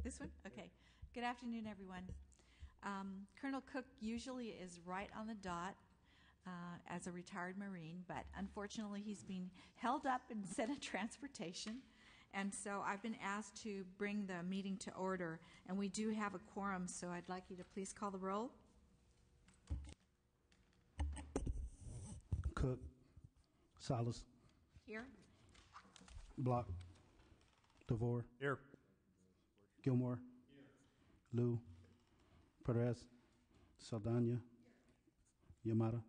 This one? Okay. Good afternoon, everyone. Colonel Cook usually is right on the dot as a retired Marine, but unfortunately he's being held up in Senate Transportation, and so I've been asked to bring the meeting to order, and we do have a quorum, so I'd like you to please call the roll. Cook, Salas, Here. Block, DeVore, Here. Gilmore, Lou, Perez, Saldana, Yamada.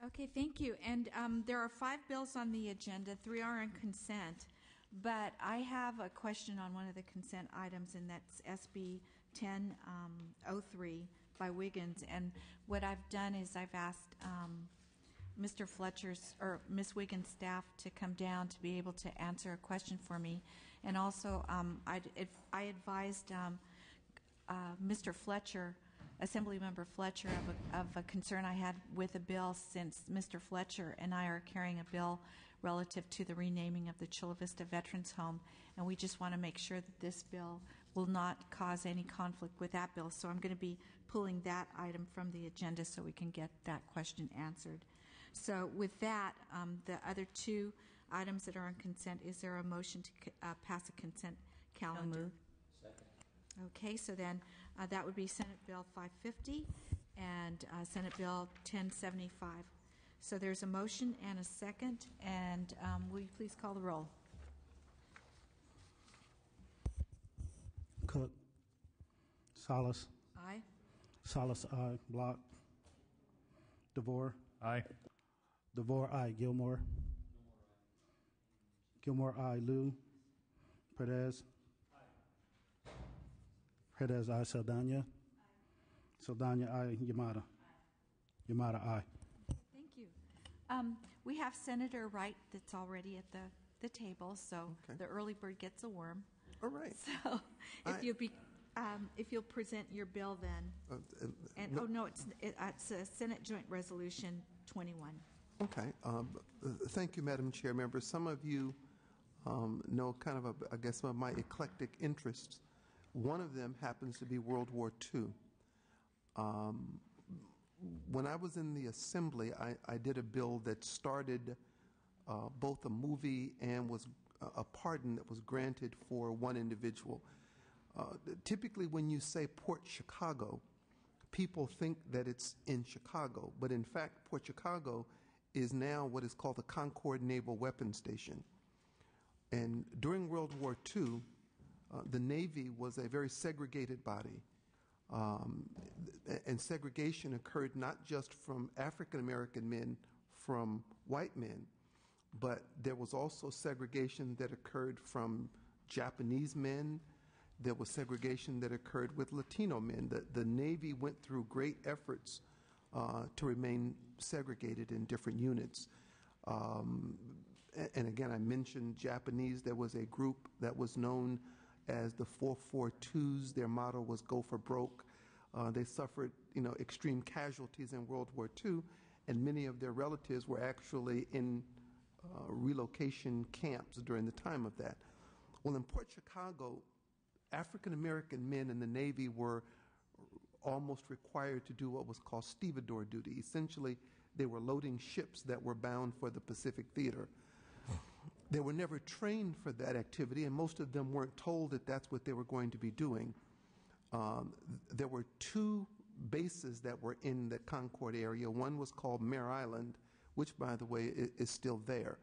Okay, thank you. And there are 5 bills on the agenda. 3 are on consent. But I have a question on one of the consent items, and that's SB 1003 by Wiggins. And what I've done is I've asked Mr. Fletcher's or Ms. Wiggins' staff to come down to be able to answer a question for me. And also, I advised Mr. Fletcher, Assemblymember Fletcher, of a concern I had with a bill, since Mr. Fletcher and I are carrying a bill relative to the renaming of the Chula Vista Veterans Home, and we just want to make sure that this bill will not cause any conflict with that bill. So I'm going to be pulling that item from the agenda so we can get that question answered. So with that, the other 2 items that are on consent, is there a motion to pass a consent calendar? Second. Okay, so then that would be Senate Bill 550 and Senate Bill 1075. So there's a motion and a second, and will you please call the roll? Cook, Salas, Aye. Salas, aye. Block, DeVore, Aye. DeVore, aye. Gilmore, Gilmore, aye. Lou, Perez, Perez, aye. Saldana, Saldana, aye. Yamada, Yamada, aye. Thank you. We have Senator Wright that's already at the table, so Okay. the early bird gets a worm. All right. So if you'll present your bill then. And it's a Senate Joint Resolution 21. Okay. Thank you, Madam Chair. Members, some of you know kind of, I guess, some of my eclectic interests. One of them happens to be World War II. When I was in the Assembly, I did a bill that started both a movie and was a pardon that was granted for one individual. Typically, when you say Port Chicago, people think that it's in Chicago, but in fact, Port Chicago is now what is called the Concord Naval Weapons Station. And during World War II, the Navy was a very segregated body. And segregation occurred not just from African American men from white men, but there was also segregation that occurred from Japanese men. There was segregation that occurred with Latino men. The Navy went through great efforts to remain segregated in different units. And again, I mentioned Japanese. There was a group that was known as the 442s. Their motto was "Go for broke." They suffered, extreme casualties in World War II, and many of their relatives were actually in relocation camps during the time of that. Well, in Port Chicago, African American men in the Navy were almost required to do what was called stevedore duty. Essentially, they were loading ships that were bound for the Pacific Theater. They were never trained for that activity, and most of them weren't told that that's what they were going to be doing. There were 2 bases that were in the Concord area. One was called Mare Island, which, by the way, is still there.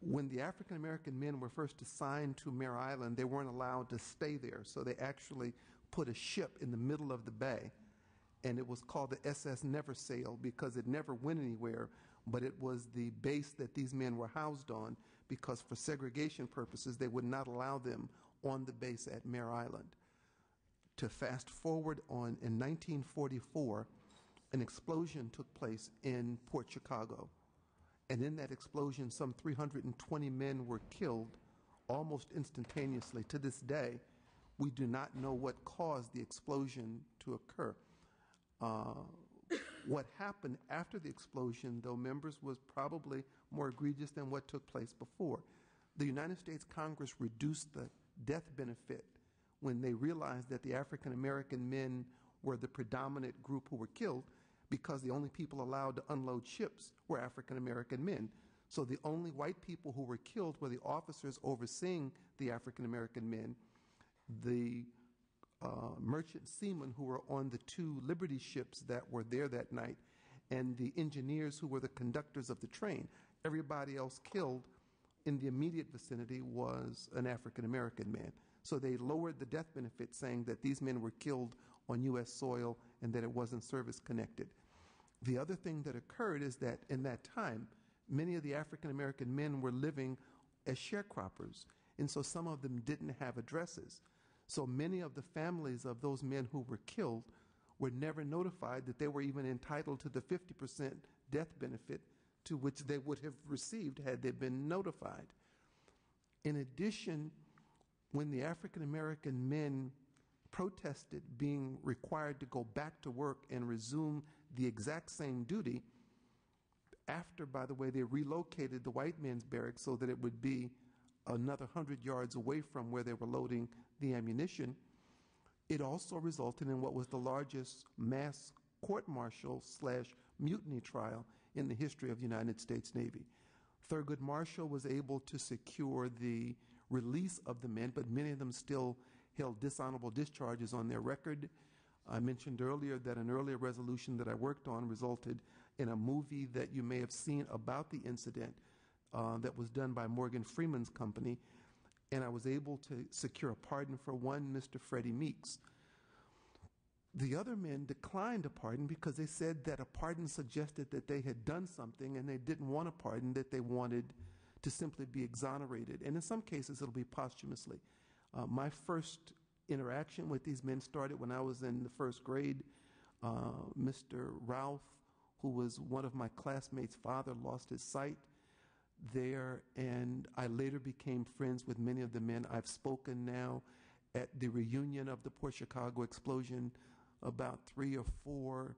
When the African American men were first assigned to Mare Island, they weren't allowed to stay there, so they actually put a ship in the middle of the bay, and it was called the SS Never Sail because it never went anywhere, but it was the base that these men were housed on, because for segregation purposes they would not allow them on the base at Mare Island. To fast forward on, in 1944, an explosion took place in Port Chicago. And in that explosion, some 320 men were killed almost instantaneously. To this day, we do not know what caused the explosion to occur. What happened after the explosion, though, members, was probably more egregious than what took place before. The United States Congress reduced the death benefit when they realized that the African American men were the predominant group who were killed, because the only people allowed to unload ships were African American men. So the only white people who were killed were the officers overseeing the African American men, the merchant seamen who were on the 2 Liberty ships that were there that night, and the engineers who were the conductors of the train. Everybody else killed in the immediate vicinity was an African American man. So they lowered the death benefit, saying that these men were killed on U.S. soil and that it wasn't service connected. The other thing that occurred is that in that time, many of the African American men were living as sharecroppers, and so some of them didn't have addresses. So many of the families of those men who were killed were never notified that they were even entitled to the 50% death benefit to which they would have received had they been notified. In addition, when the African American men protested being required to go back to work and resume the exact same duty, after, by the way, they relocated the white men's barracks so that it would be another 100 yards away from where they were loading the ammunition, it also resulted in what was the largest mass court-martial / mutiny trial in the history of the United States Navy. Thurgood Marshall was able to secure the release of the men, but many of them still held dishonorable discharges on their record. I mentioned earlier that an earlier resolution that I worked on resulted in a movie that you may have seen about the incident that was done by Morgan Freeman's company, and I was able to secure a pardon for one, Mr. Freddie Meeks. The other men declined a pardon because they said that a pardon suggested that they had done something, and they didn't want a pardon, that they wanted to simply be exonerated. And in some cases, it'll be posthumously. My first interaction with these men started when I was in the first grade. Mr. Ralph, who was one of my classmates' father, lost his sight there, and I later became friends with many of the men. I've spoken now at the reunion of the Port Chicago explosion about 3 or 4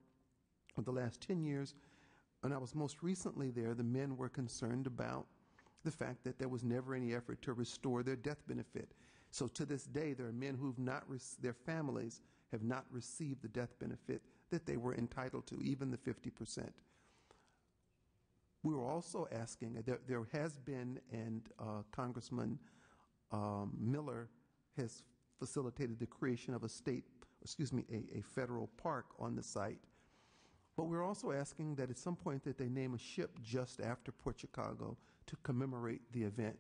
of the last 10 years. When I was most recently there, the men were concerned about the fact that there was never any effort to restore their death benefit. So to this day, there are men who've not, their families have not received the death benefit that they were entitled to, even the 50%. We were also asking, there has been, and Congressman Miller has facilitated the creation of a federal park on the site. But we're also asking that at some point that they name a ship just after Port Chicago to commemorate the event,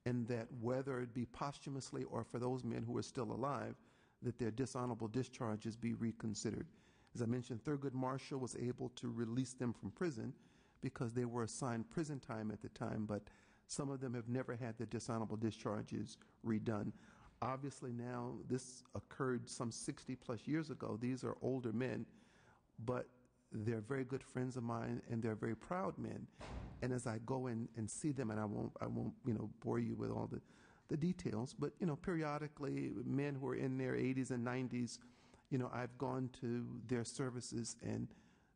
and that whether it be posthumously or for those men who are still alive, that their dishonorable discharges be reconsidered. As I mentioned, Thurgood Marshall was able to release them from prison because they were assigned prison time at the time, but some of them have never had their dishonorable discharges redone. Obviously now, this occurred some 60 plus years ago. These are older men, but they're very good friends of mine, and they're very proud men. And as I go in and see them, and I won't bore you with all the details, but periodically, men who are in their 80s and 90s, I've gone to their services, and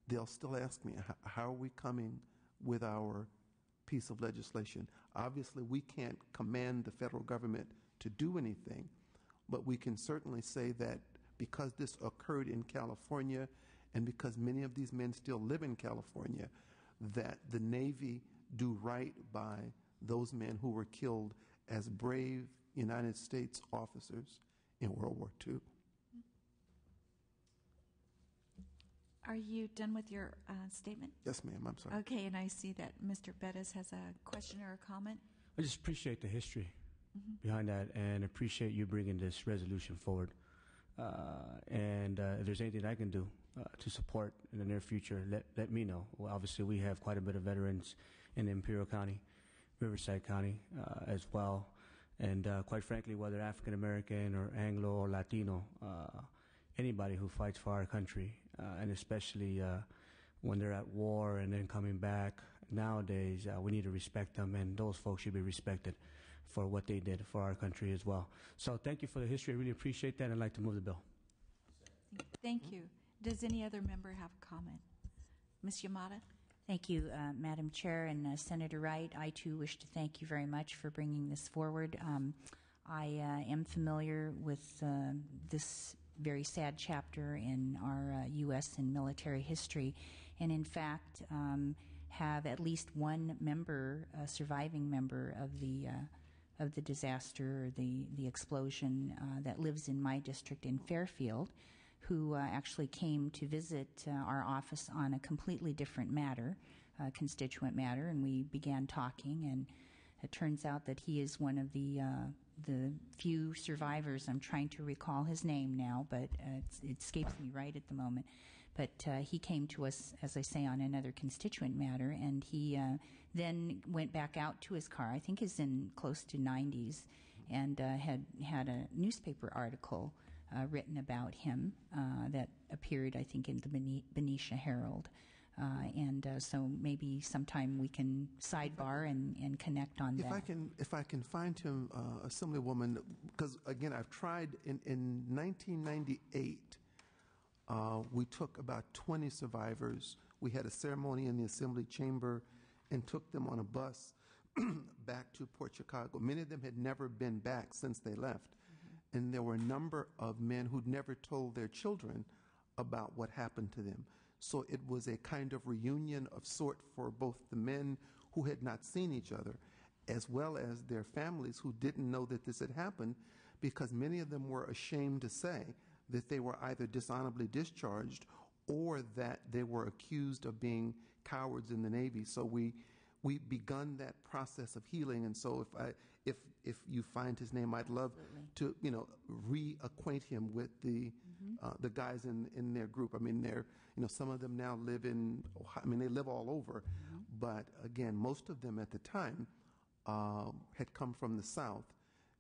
they'll still ask me, how are we coming with our piece of legislation? Obviously, we can't command the federal government to do anything, but we can certainly say that because this occurred in California, and because many of these men still live in California, that the Navy do right by those men who were killed as brave United States officers in World War II. Are you done with your statement? Yes, ma'am. I'm sorry. Okay, and I see that Mr. Bettis has a question or a comment. I just appreciate the history behind that, and appreciate you bringing this resolution forward. And if there's anything I can do to support in the near future, let me know. Well, obviously, we have quite a bit of veterans in Imperial County, Riverside County as well. And quite frankly, whether African American or Anglo or Latino, anybody who fights for our country, and especially when they're at war and then coming back, nowadays we need to respect them, and those folks should be respected for what they did for our country as well. So thank you for the history. I really appreciate that, and I'd like to move the bill. Thank you. Does any other member have a comment? Ms. Yamada? Thank you, Madam Chair and Senator Wright. I too wish to thank you very much for bringing this forward. I am familiar with this very sad chapter in our U.S. and military history, and in fact have at least one member, a surviving member of the disaster or the explosion that lives in my district in Fairfield, who actually came to visit our office on a completely different matter, constituent matter, and we began talking, and it turns out that he is one of the few survivors. I'm trying to recall his name now, but it escapes me right at the moment. But he came to us, as I say, on another constituent matter, and he then went back out to his car. I think he's in close to 90s, and had a newspaper article written about him that appeared, I think, in the Benicia Herald. So maybe sometime we can sidebar and connect on that. If I can find him, Assemblywoman, because again, I've tried in 1998. We took about 20 survivors. We had a ceremony in the Assembly chamber and took them on a bus back to Port Chicago. Many of them had never been back since they left. And there were a number of men who'd never told their children about what happened to them. So it was a kind of reunion of sort for both the men who had not seen each other, as well as their families who didn't know that this had happened, because many of them were ashamed to say that they were either dishonorably discharged or that they were accused of being cowards in the Navy. So we begun that process of healing, and so if you find his name, I'd love to reacquaint him with the guys in their group. I mean, some of them now live in Ohio. I mean, they live all over, but again, most of them at the time had come from the South,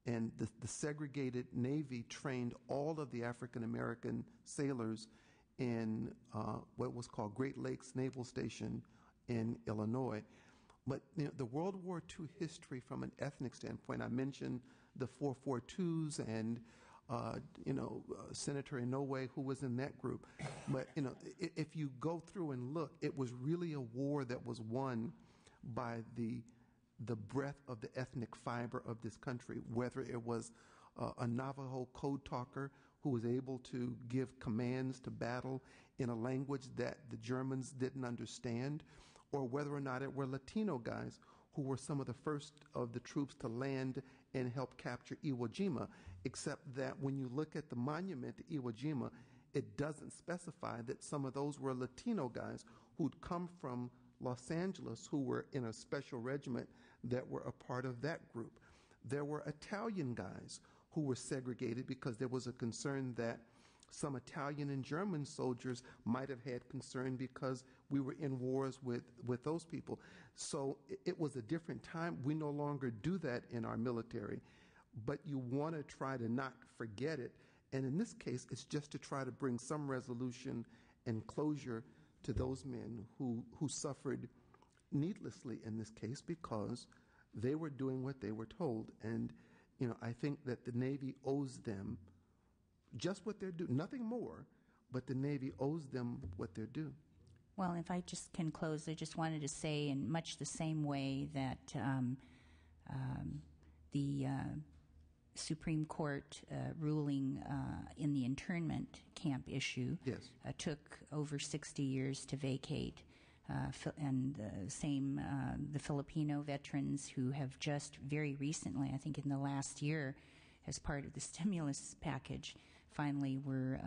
and the segregated Navy trained all of the African American sailors in what was called Great Lakes Naval Station in Illinois. But the World War II history from an ethnic standpoint, I mentioned the 442s and Senator Inoue, who was in that group. But if you go through and look, it was really a war that was won by the breadth of the ethnic fiber of this country, whether it was a Navajo code talker who was able to give commands to battle in a language that the Germans didn't understand, or whether or not it were Latino guys who were some of the first of the troops to land and help capture Iwo Jima, except that when you look at the monument to Iwo Jima, it doesn't specify that some of those were Latino guys who'd come from Los Angeles, who were in a special regiment that were a part of that group. There were Italian guys who were segregated because there was a concern that some Italian and German soldiers might have had concern because we were in wars with those people. So it was a different time. We no longer do that in our military, but you want to try to not forget it. And in this case, it's just to try to bring some resolution and closure to those men who suffered needlessly in this case because they were doing what they were told. And, I think that the Navy owes them just what they're due, nothing more, but the Navy owes them what they're due. Well, if I just can close, I just wanted to say in much the same way that the Supreme Court ruling in the internment camp issue Yes. Took over 60 years to vacate, and the same the Filipino veterans who have just very recently, I think in the last year, as part of the stimulus package, finally were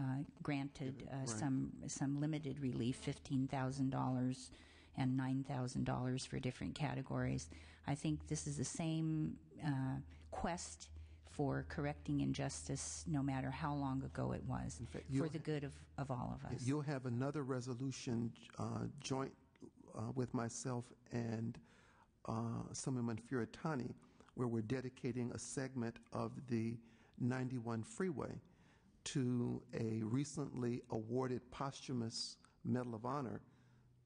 granted Right. some limited relief, $15,000 and $9,000 for different categories. I think this is the same quest for correcting injustice, no matter how long ago it was, In fact, for the good of all of us. You'll have another resolution joint with myself and Assemblyman Furutani, where we're dedicating a segment of the 91 freeway to a recently awarded posthumous Medal of Honor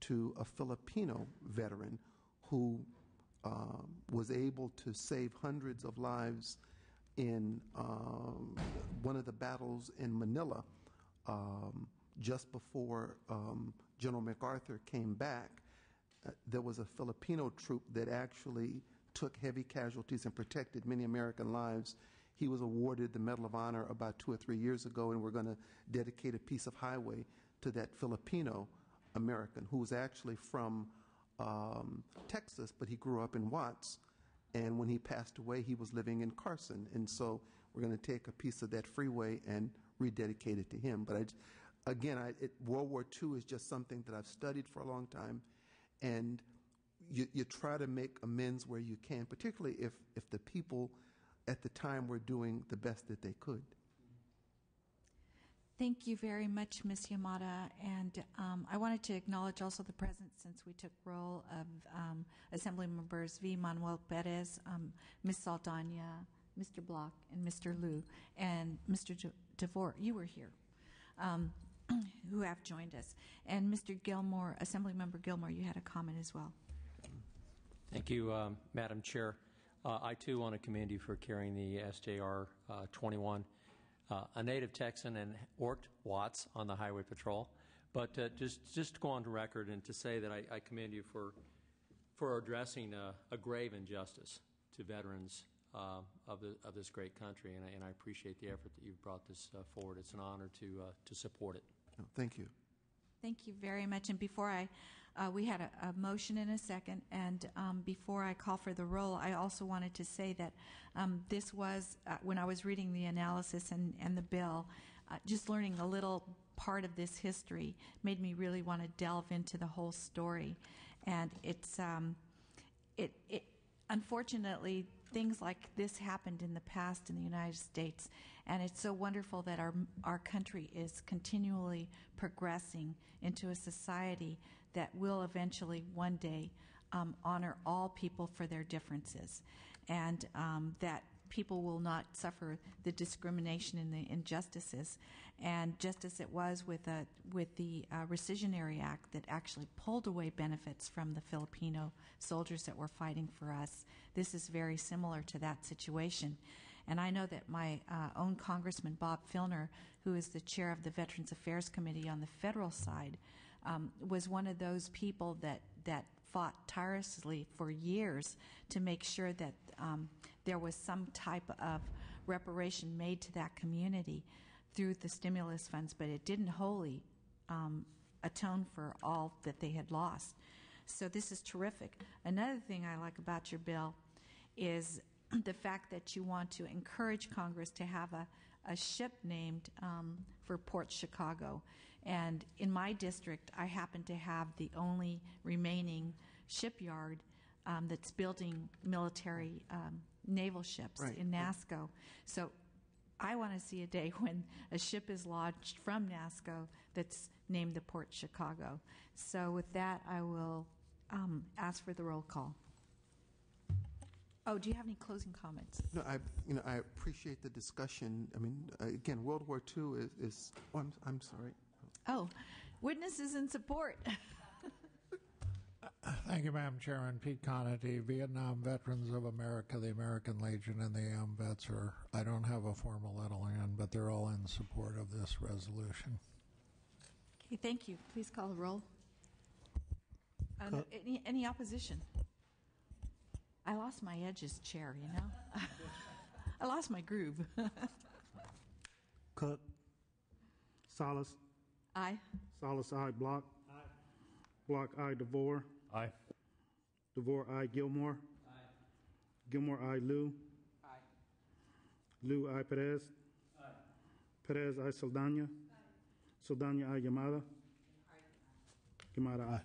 to a Filipino veteran who was able to save hundreds of lives in one of the battles in Manila just before General MacArthur came back there was a Filipino troop that actually took heavy casualties and protected many American lives. He was awarded the Medal of Honor about 2 or 3 years ago, and we're going to dedicate a piece of highway to that Filipino American who was actually from Texas, but he grew up in Watts. And when he passed away, he was living in Carson. And so we're going to take a piece of that freeway and rededicate it to him. But World War II is just something that I've studied for a long time. And you try to make amends where you can, particularly if the people at the time were doing the best that they could. Thank you very much, Ms. Yamada. And I wanted to acknowledge also the presence, since we took roll, of Assembly Members V. Manuel Perez, Ms. Saldana, Mr. Block, and Mr. Liu, and Mr. DeVore. You were here, who have joined us. And Mr. Gilmore, Assemblymember Gilmore, you had a comment as well. Thank you, Madam Chair. I, too, want to commend you for carrying the SJR 21. A native Texan and worked Watts on the Highway Patrol. But just to go on to record and to say that I commend you for addressing a grave injustice to veterans of this great country, and I appreciate the effort that you've brought this forward. It's an honor to support it. No, thank you. Thank you very much. And before we had a motion and a second, and before I call for the roll, I also wanted to say that this was, when I was reading the analysis and the bill, just learning a little part of this history made me really want to delve into the whole story. And it's, unfortunately, things like this happened in the past in the United States, and it's so wonderful that our country is continually progressing into a society that will eventually one day honor all people for their differences, and that people will not suffer the discrimination and the injustices. And just as it was with the Rescissionary Act that actually pulled away benefits from the Filipino soldiers that were fighting for us, this is very similar to that situation. And I know that my own Congressman Bob Filner, who is the chair of the Veterans Affairs Committee on the federal side, was one of those people that fought tirelessly for years to make sure that there was some type of reparation made to that community through the stimulus funds, but it didn't wholly atone for all that they had lost. So this is terrific. Another thing I like about your bill is the fact that you want to encourage Congress to have a ship named for Port Chicago. And in my district, I happen to have the only remaining shipyard that's building military naval ships in NASCO. So I want to see a day when a ship is launched from NASCO that's named the Port Chicago. So with that, I will ask for the roll call. Oh, do you have any closing comments? No, I appreciate the discussion. I mean, again, World War II is oh, I'm sorry. Oh, witnesses in support. Thank you, Madam Chairman. Pete Conity, Vietnam Veterans of America, the American Legion, and the AMVETS are, I don't have a formal LN, but they're all in support of this resolution. Okay, thank you. Please call the roll. Any opposition? I lost my edge as chair, you know. I lost my groove. Cook. Salas. Aye. Salas, aye. Block. Aye. Block, aye. DeVore. Aye. DeVore, aye. Gilmore. Aye. Gilmore, aye. Liu. Aye. Liu, aye. Perez. Aye. Perez, aye. Saldana. Aye. Saldana, aye. Yamada. Aye. Yamada, aye.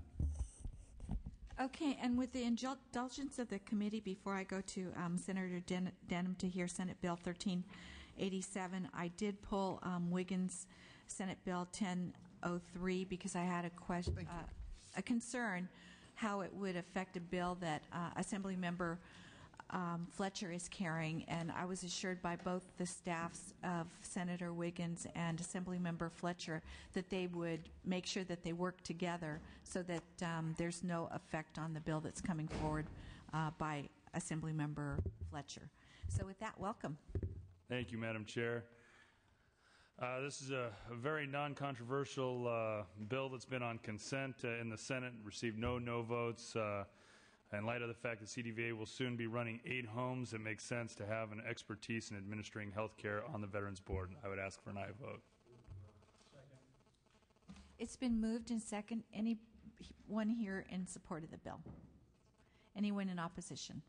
Okay, and with the indulgence of the committee, before I go to Senator Denham to hear Senate Bill 1387, I did pull Wiggins Senate Bill 1003 because I had a concern how it would affect a bill that Assemblymember Fletcher is carrying, and I was assured by both the staffs of Senator Wiggins and Assemblymember Fletcher that they would make sure that they work together so that there's no effect on the bill that's coming forward by Assemblymember Fletcher. So with that, welcome. Thank you, Madam Chair. This is a very non-controversial bill that's been on consent in the Senate and received no votes. In light of the fact that CDVA will soon be running 8 homes, it makes sense to have an expertise in administering health care on the Veterans Board. I would ask for an aye vote. It's been moved and second. Anyone here in support of the bill? Anyone in opposition?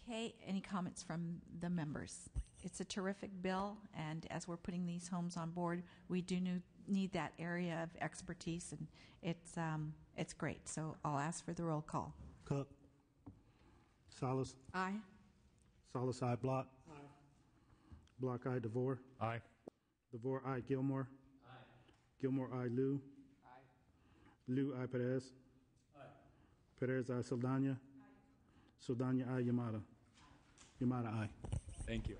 Okay, any comments from the members? It's a terrific bill, and as we're putting these homes on board, we do need that area of expertise, and it's great. So I'll ask for the roll call. Cook. Salas. Aye. Salas, aye. Block. Aye. Block, aye. DeVore. Aye. DeVore, aye. Gilmore. Aye. Gilmore, aye. Lou. Aye. Lou, aye. Perez. Aye. Perez, aye. Saldana. Aye. Saldana, aye. Yamada. Yamada, aye. Thank you.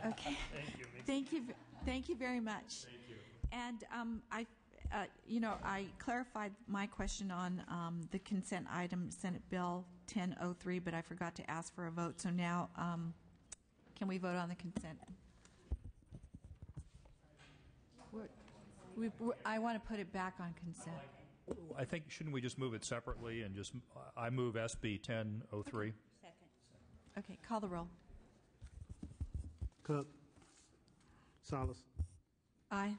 Okay. Thank you very much. Thank you. And I clarified my question on the consent item, Senate Bill 1003, but I forgot to ask for a vote. So now, can we vote on the consent? I want to put it back on consent. I think, shouldn't we just move it separately and just, I move SB 1003. Okay, call the roll. Cook. Salas. Aye.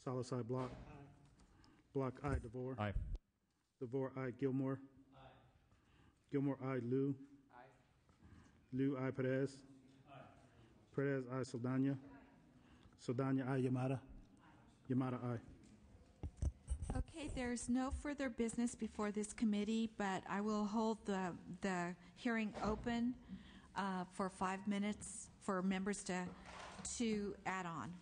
Salas, aye. Block. Aye. Block, aye. DeVore. Aye. DeVore, aye. Gilmore. Aye. Gilmore, aye. Lou. Aye. Lou, aye. Perez. Aye. Perez, aye. Saldana. Aye. Saldana, aye. Yamada. Yamada, aye. Okay, there's no further business before this committee, but I will hold the hearing open for 5 minutes for members to add on.